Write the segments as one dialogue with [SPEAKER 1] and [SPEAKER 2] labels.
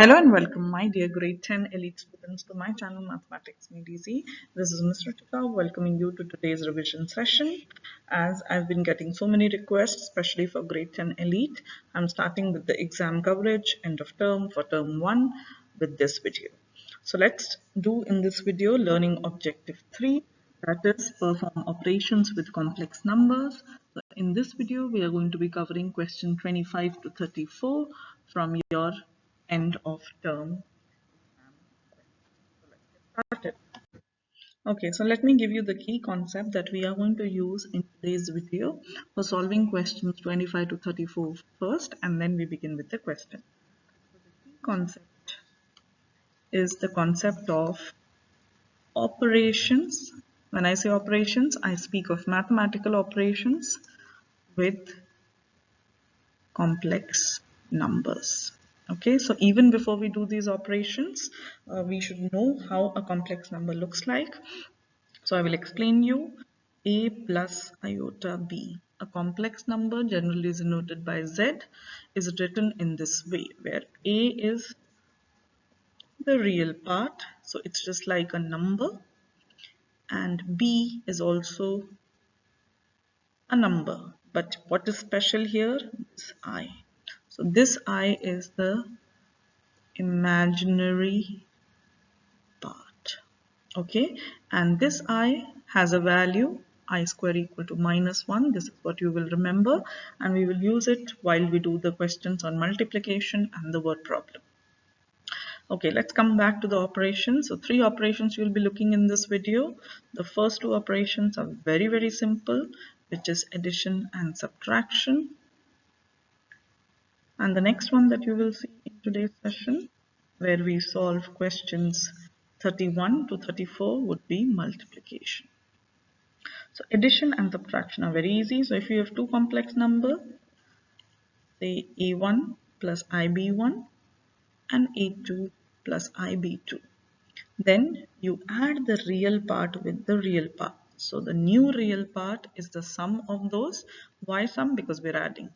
[SPEAKER 1] Hello and welcome, my dear grade 10 elite students, to my channel Mathematics Made Easy. This is Ms. Ritika welcoming you to today's revision session. As I've been getting so many requests, especially for grade 10 elite, I'm starting with the exam coverage end of term for term 1 with this video. So let's do in this video learning objective 3, that is perform operations with complex numbers. So in this video we are going to be covering question 25 to 34 from your end of term. Started. Okay, so let me give you the key concept that we are going to use in today's video for solving questions 25 to 34 first, and then we begin with the question. So the key concept is the concept of operations. When I say operations, I speak of mathematical operations with complex numbers. Okay, so even before we do these operations, we should know how a complex number looks like. So I will explain you a plus iota b. A complex number, generally denoted by z, is written in this way, where a is the real part, so it's just like a number, and b is also a number. But what is special here is I. So this I is the imaginary part. Okay, and this I has a value I square equal to -1. This is what you will remember, and we will use it while we do the questions on multiplication and the word problem. Okay, let's come back to the operations. So 3 operations you'll be looking in this video. The first 2 operations are very simple, which is addition and subtraction. And the next one that you will see in today's session, where we solve questions 31 to 34, would be multiplication. So addition and subtraction are very easy. So if you have two complex numbers, say a1 plus ib1 and a2 plus ib2, then you add the real part with the real part. So the new real part is the sum of those. Why sum? Because we're adding.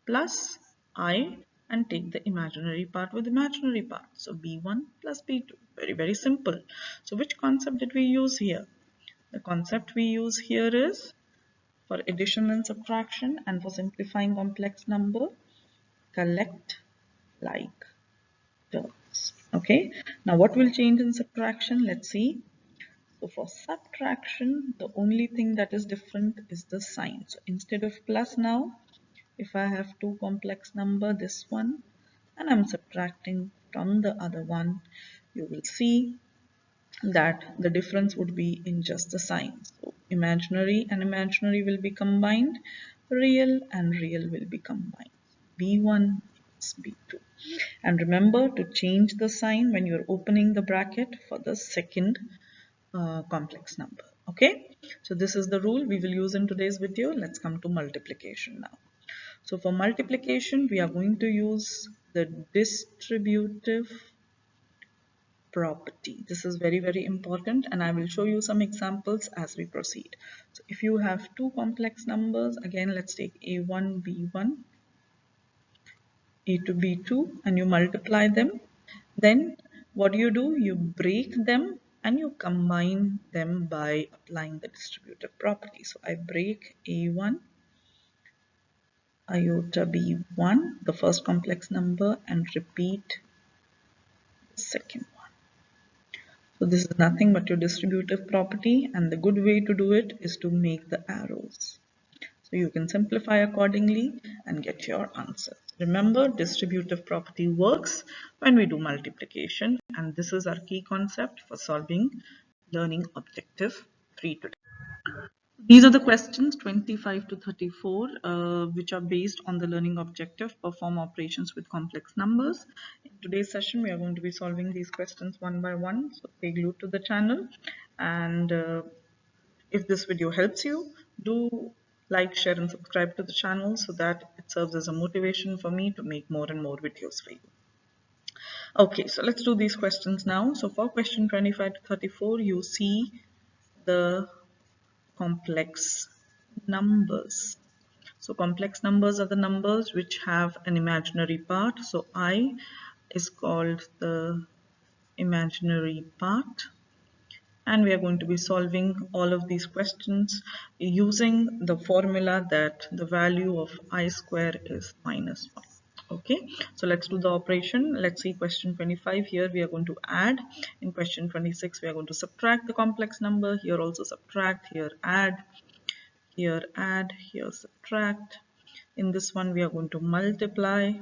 [SPEAKER 1] Plus I, and take the imaginary part with imaginary part. So b1 plus b2. Very simple. So which concept did we use here? The concept we use here is for addition and subtraction, and for simplifying complex number, collect like terms. Okay. Now what will change in subtraction? Let's see. So for subtraction, the only thing that is different is the sign. So instead of plus now, if I have two complex number, this one, and I'm subtracting from the other one, you will see that the difference would be in just the sign. So imaginary and imaginary will be combined, real and real will be combined. B1 is B2. And remember to change the sign when you're opening the bracket for the second complex number. Okay, so this is the rule we will use in today's video. Let's come to multiplication now. So for multiplication, we are going to use the distributive property. This is very important, and I will show you some examples as we proceed. So if you have two complex numbers, again let's take a1 b1, a2 b2, and you multiply them, then what do? You break them and you combine them by applying the distributive property. So I break a1 iota b1, the first complex number, and repeat the second one. So this is nothing but your distributive property, and the good way to do it is to make the arrows. So you can simplify accordingly and get your answer. Remember, distributive property works when we do multiplication, and this is our key concept for solving learning objective 3 today. These are the questions 25 to 34, which are based on the learning objective, perform operations with complex numbers. In today's session, we are going to be solving these questions one by one. So stay glued to the channel. And if this video helps you, do like, share and subscribe to the channel so that it serves as a motivation for me to make more and more videos for you. Okay, so let's do these questions now. So for question 25 to 34, you see the complex numbers. So complex numbers are the numbers which have an imaginary part. So I is called the imaginary part, and we are going to be solving all of these questions using the formula that the value of I square is minus 1. Okay, so let's do the operation. Let's see question 25. Here we are going to add. In question 26 we are going to subtract the complex number. Here also subtract, here add, here subtract. In this one we are going to multiply.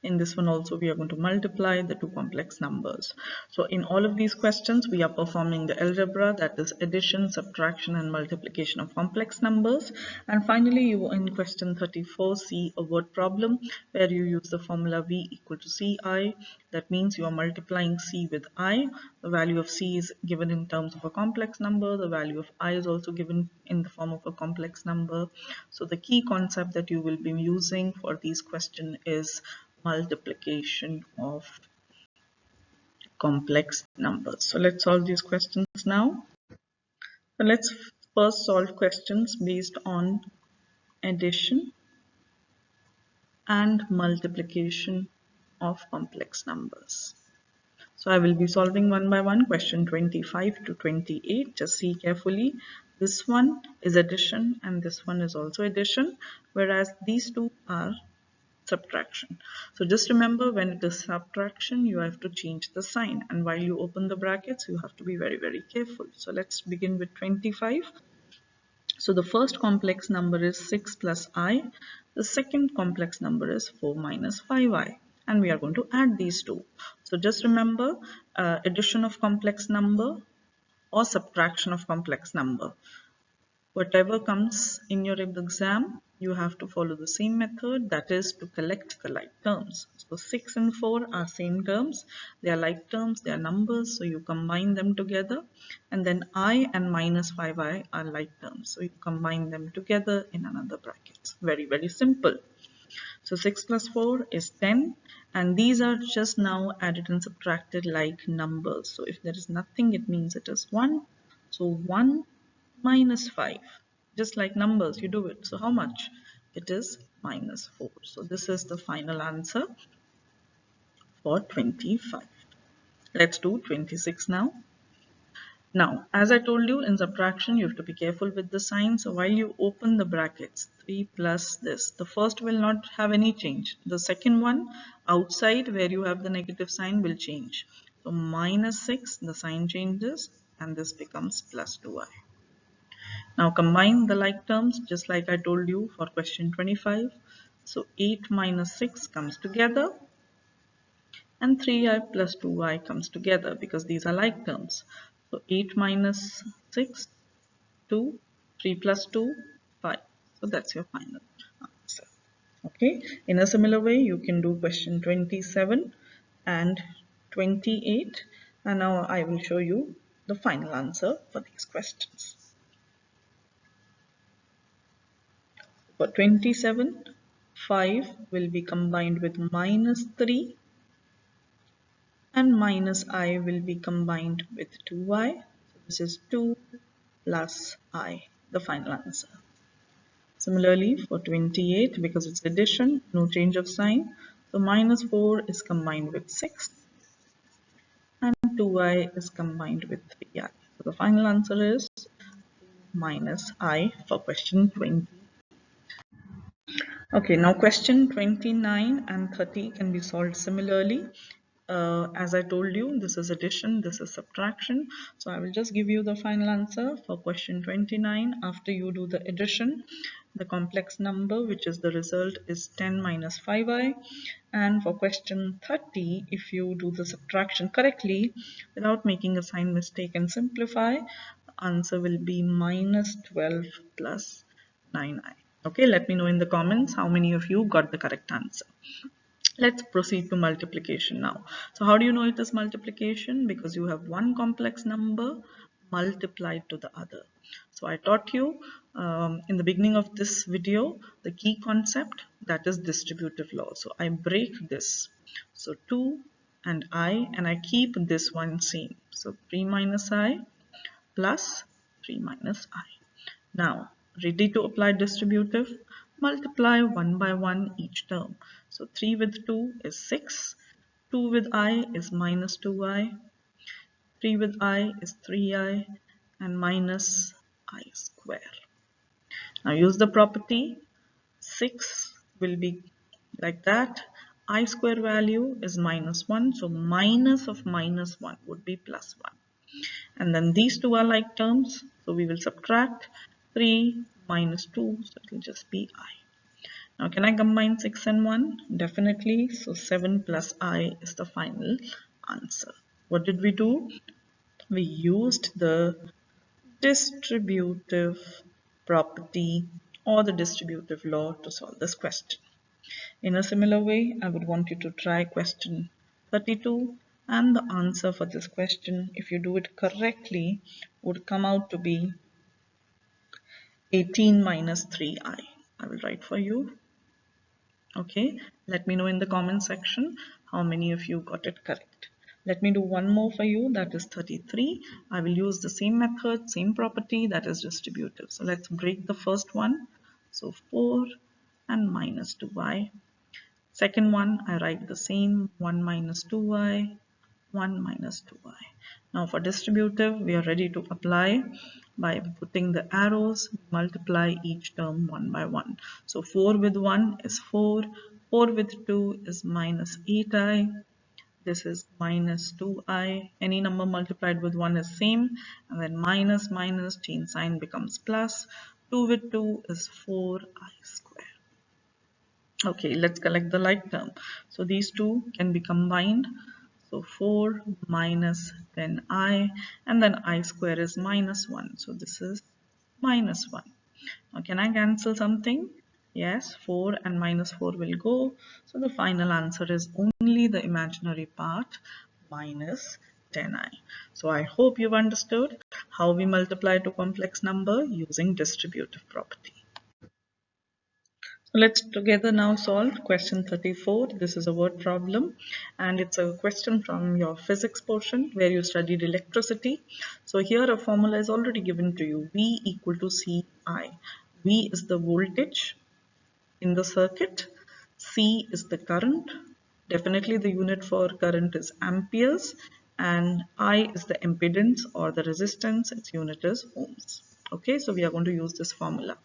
[SPEAKER 1] In this one also we are going to multiply the two complex numbers. So in all of these questions we are performing the algebra, that is addition, subtraction and multiplication of complex numbers. And finally you in question 34 see a word problem where you use the formula V equal to Ci. That means you are multiplying C with I. The value of C is given in terms of a complex number. The value of I is also given in the form of a complex number. So the key concept that you will be using for these questions is multiplication of complex numbers. So let's solve these questions now. So let's first solve questions based on addition and multiplication of complex numbers. So I will be solving one by one, question 25 to 28. Just see carefully. This one is addition and this one is also addition, whereas these two are subtraction. So just remember, when it is subtraction you have to change the sign, and while you open the brackets you have to be very careful. So let's begin with 25. So the first complex number is 6 plus I. The second complex number is 4 minus 5i, and we are going to add these two. So just remember, addition of complex number or subtraction of complex number, whatever comes in your exam, you have to follow the same method, that is to collect the like terms. So 6 and 4 are same terms, they are like terms, they are numbers, so you combine them together. And then I and minus 5i are like terms, so you combine them together in another bracket. Very simple. So 6 plus 4 is 10, and these are just now added and subtracted like numbers. So if there is nothing, it means it is 1. So 1 minus 5, just like numbers, you do it. So how much? It is minus 4. So this is the final answer for 25. Let's do 26 now. Now, as I told you, in subtraction, you have to be careful with the sign. So while you open the brackets, 3 plus this, the first will not have any change. The second one, outside where you have the negative sign, will change. So minus 6, the sign changes, and this becomes plus 2i. Now combine the like terms, just like I told you for question 25. So 8 minus 6 comes together, and 3i plus 2i comes together because these are like terms. So 8 minus 6, 2, 3 plus 2, 5. So that's your final answer. Okay. In a similar way, you can do question 27 and 28. And now I will show you the final answer for these questions. For 27, 5 will be combined with minus 3, and minus I will be combined with 2i. So this is 2 plus I, the final answer. Similarly for 28, because it's addition, no change of sign. So minus 4 is combined with 6, and 2i is combined with 3i. So the final answer is minus I for question 20. Okay, now question 29 and 30 can be solved similarly. As I told you, this is addition, this is subtraction. So I will just give you the final answer for question 29. After you do the addition, the complex number, which is the result, is 10 minus 5i. And for question 30, if you do the subtraction correctly without making a sign mistake and simplify, the answer will be minus 12 plus 9i. Okay, let me know in the comments how many of you got the correct answer. Let's proceed to multiplication now. So how do you know it is multiplication? Because you have one complex number multiplied to the other. So I taught you in the beginning of this video the key concept, that is distributive law. So I break this. So 2 and I keep this one same. So 3 minus I plus 3 minus I. Now, ready to apply distributive? Multiply one by one each term. So 3 with 2 is 6. 2 with I is minus 2i. 3 with I is 3i and minus I square. Now use the property. 6 will be like that. I square value is minus 1. So minus of minus 1 would be plus 1. And then these two are like terms. So we will subtract 3 minus 2. So it will just be I. Now can I combine 6 and 1? Definitely. So 7 plus I is the final answer. What did we do? We used the distributive property or the distributive law to solve this question. In a similar way, I would want you to try question 32, and the answer for this question, if you do it correctly, would come out to be 18 minus 3i. I will write for you. Okay, let me know in the comment section how many of you got it correct. Let me do one more for you, that is 33. I will use the same method, same property, that is distributive. So let's break the first one. So 4 and minus 2y. Second one, I write the same, 1 minus 2y, 1 minus 2y. Now for distributive, we are ready to apply. By putting the arrows, multiply each term one by one. So 4 with 1 is 4, 4 with 2 is minus 8i, this is minus 2i, any number multiplied with 1 is same, and then minus minus, change sign becomes plus, 2 with 2 is 4i square. Okay, let's collect the like term. So these two can be combined. So 4 minus 10i, and then I square is minus 1. So this is minus 1. Now can I cancel something? Yes, 4 and minus 4 will go. So the final answer is only the imaginary part, minus 10i. So I hope you've understood how we multiply to complex number using distributive property. So let's together now solve question 34. This is a word problem and it's a question from your physics portion where you studied electricity. So here a formula is already given to you, V equal to Ci. V is the voltage in the circuit, C is the current. Definitely the unit for current is amperes, and I is the impedance or the resistance, its unit is ohms. Okay, so we are going to use this formula.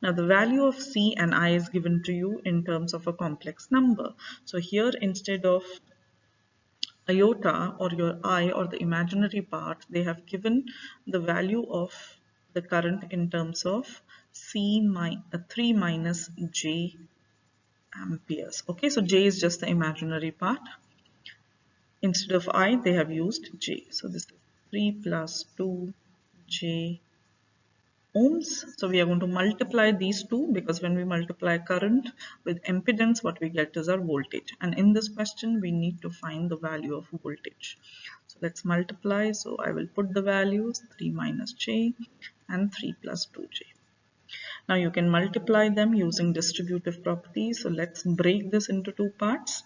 [SPEAKER 1] Now the value of C and I is given to you in terms of a complex number. So here instead of iota or your I or the imaginary part, they have given the value of the current in terms of 3 minus J amperes. Okay, so J is just the imaginary part. Instead of I, they have used J. So this is 3 plus 2 J ohms. So we are going to multiply these two, because when we multiply current with impedance, what we get is our voltage. And in this question, we need to find the value of voltage. So let's multiply. So I will put the values 3 minus J and 3 plus 2J. Now you can multiply them using distributive properties. So let's break this into two parts.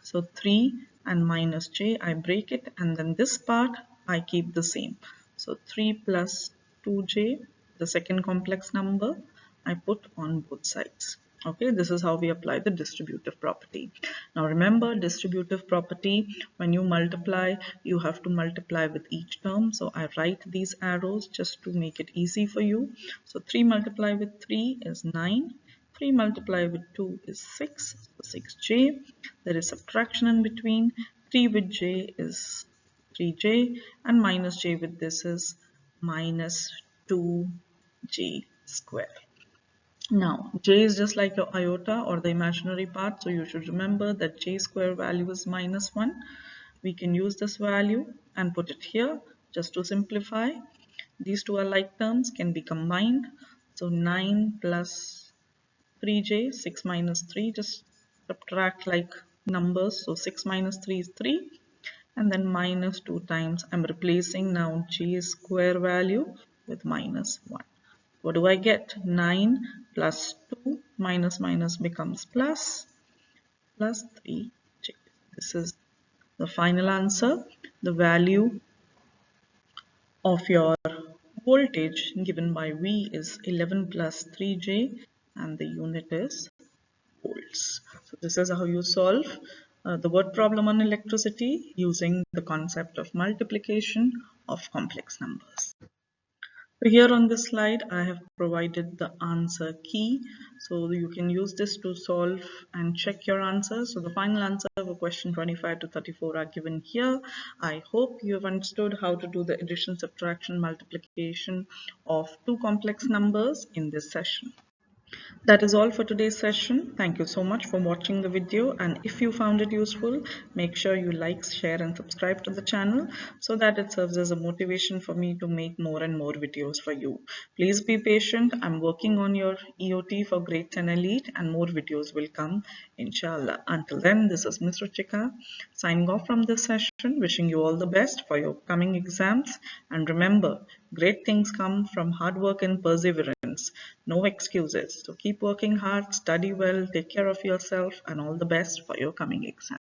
[SPEAKER 1] So 3 and minus j, I break it, and then this part I keep the same. So 3 plus 2j, the second complex number, I put on both sides. Okay, this is how we apply the distributive property. Now remember, distributive property, when you multiply, you have to multiply with each term. So I write these arrows just to make it easy for you. So 3 multiplied with 3 is 9. 3 multiplied with 2 is 6, so 6j. There is subtraction in between. 3 with j is 3j, and minus j with this is minus 2j square. Now, j is just like your iota or the imaginary part, so you should remember that j square value is minus 1. We can use this value and put it here just to simplify. These two are like terms, can be combined. So 9 plus 3j, 6 minus 3, just subtract like numbers. So 6 minus 3 is 3, and then minus 2 times. I'm replacing now j square value with minus 1. What do I get? 9 plus 2 minus minus becomes plus 3j. This is the final answer. The value of your voltage given by V is 11 plus 3j, and the unit is volts. So this is how you solve the word problem on electricity using the concept of multiplication of complex numbers. So here on this slide, I have provided the answer key. So you can use this to solve and check your answers. So the final answer for question 25 to 34 are given here. I hope you have understood how to do the addition, subtraction, multiplication of two complex numbers in this session. That is all for today's session. Thank you so much for watching the video, and if you found it useful, make sure you like, share and subscribe to the channel so that it serves as a motivation for me to make more and more videos for you. Please be patient. I'm working on your EOT for grade 10 elite and more videos will come inshallah. Until then, this is Ms. Ruchika signing off from this session, wishing you all the best for your coming exams, and remember, great things come from hard work and perseverance. No excuses. So keep working hard, study well, take care of yourself, and all the best for your coming exam.